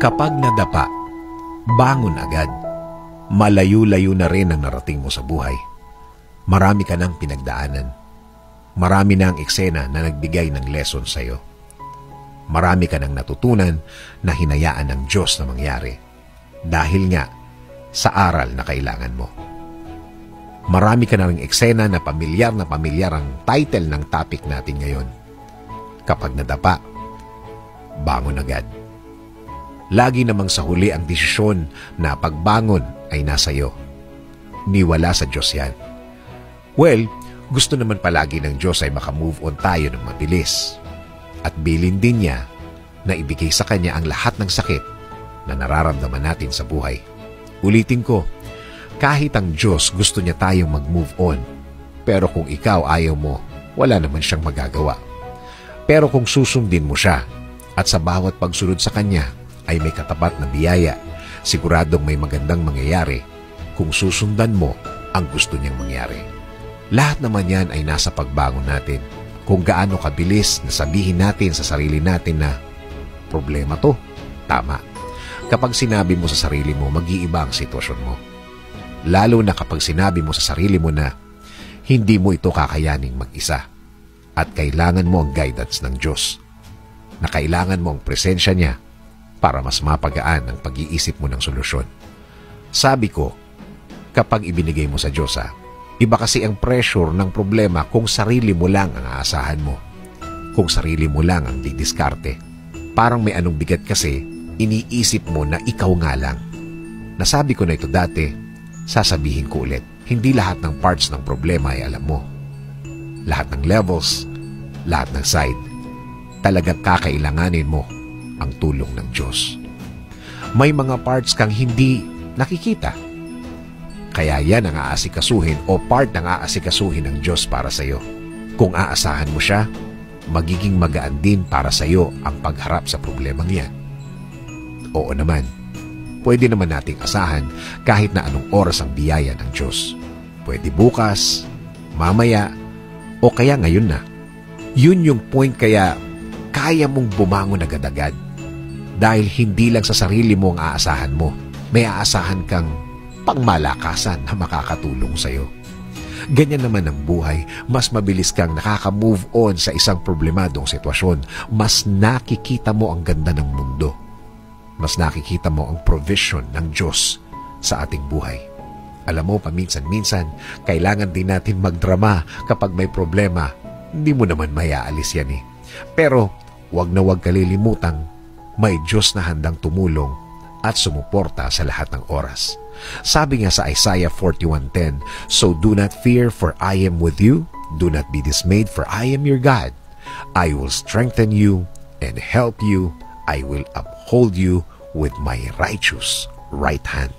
Kapag nadapa, bangon agad. Malayo-layo na rin ang narating mo sa buhay. Marami ka nang pinagdaanan. Marami na ang eksena na nagbigay ng lesson sa'yo. Marami ka nang natutunan na hinayaan ng Diyos na mangyari. Dahil nga sa aral na kailangan mo. Marami ka na ring eksena na pamilyar ang title ng topic natin ngayon. Kapag nadapa, bangon agad. Lagi namang sa huli ang desisyon na pagbangon ay nasa iyo. Niwala sa Diyos yan. Well, gusto naman palagi ng Diyos ay makamove on tayo ng mabilis. At bilin din niya na ibigay sa Kanya ang lahat ng sakit na nararamdaman natin sa buhay. Ulitin ko, kahit ang Diyos gusto niya tayong mag-move on, pero kung ikaw ayaw mo, wala naman siyang magagawa. Pero kung susundin mo siya at sa bawat pagsunod sa Kanya ay may katapat na biyaya, siguradong may magandang mangyayari kung susundan mo ang gusto niyang mangyari. Lahat naman yan ay nasa pagbangon natin. Kung gaano kabilis na sabihin natin sa sarili natin na problema to, tama. Kapag sinabi mo sa sarili mo, mag-iiba ang sitwasyon mo. Lalo na kapag sinabi mo sa sarili mo na hindi mo ito kakayaning mag-isa at kailangan mo ang guidance ng Diyos, na kailangan mo ang presensya niya para mas mapagaan ang pag-iisip mo ng solusyon. Sabi ko, kapag ibinigay mo sa Diyos, iba kasi ang pressure ng problema kung sarili mo lang ang aasahan mo. Kung sarili mo lang ang didiskarte. Parang may anong bigat kasi, iniisip mo na ikaw nga lang. Nasabi ko na ito dati, sasabihin ko ulit, hindi lahat ng parts ng problema ay alam mo. Lahat ng levels, lahat ng side, talagang kakailanganin mo ang tulong ng Diyos. May mga parts kang hindi nakikita. Kaya yan ang aasikasuhin o part ng aasikasuhin ng Diyos para sa iyo. Kung aasahan mo siya, magiging magaan din para sa iyo ang pagharap sa problemang yan. Oo naman, pwede naman nating asahan kahit na anong oras ang biyaya ng Diyos. Pwede bukas, mamaya, o kaya ngayon na. Yun yung point kaya kaya mong bumangon agad-agad. Dahil hindi lang sa sarili mo ang aasahan mo, may aasahan kang pangmalakasan na makakatulong sa'yo. Ganyan naman ang buhay, mas mabilis kang nakaka-move on sa isang problemadong sitwasyon. Mas nakikita mo ang ganda ng mundo. Mas nakikita mo ang provision ng Diyos sa ating buhay. Alam mo, paminsan-minsan, kailangan din natin magdrama kapag may problema. Hindi mo naman mayaalis yan . Pero, wag na wag kalilimutang may Diyos na handang tumulong at sumuporta sa lahat ng oras. Sabi nga sa Isaiah 41:10, "So do not fear, for I am with you. Do not be dismayed, for I am your God. I will strengthen you and help you. I will uphold you with my righteous right hand."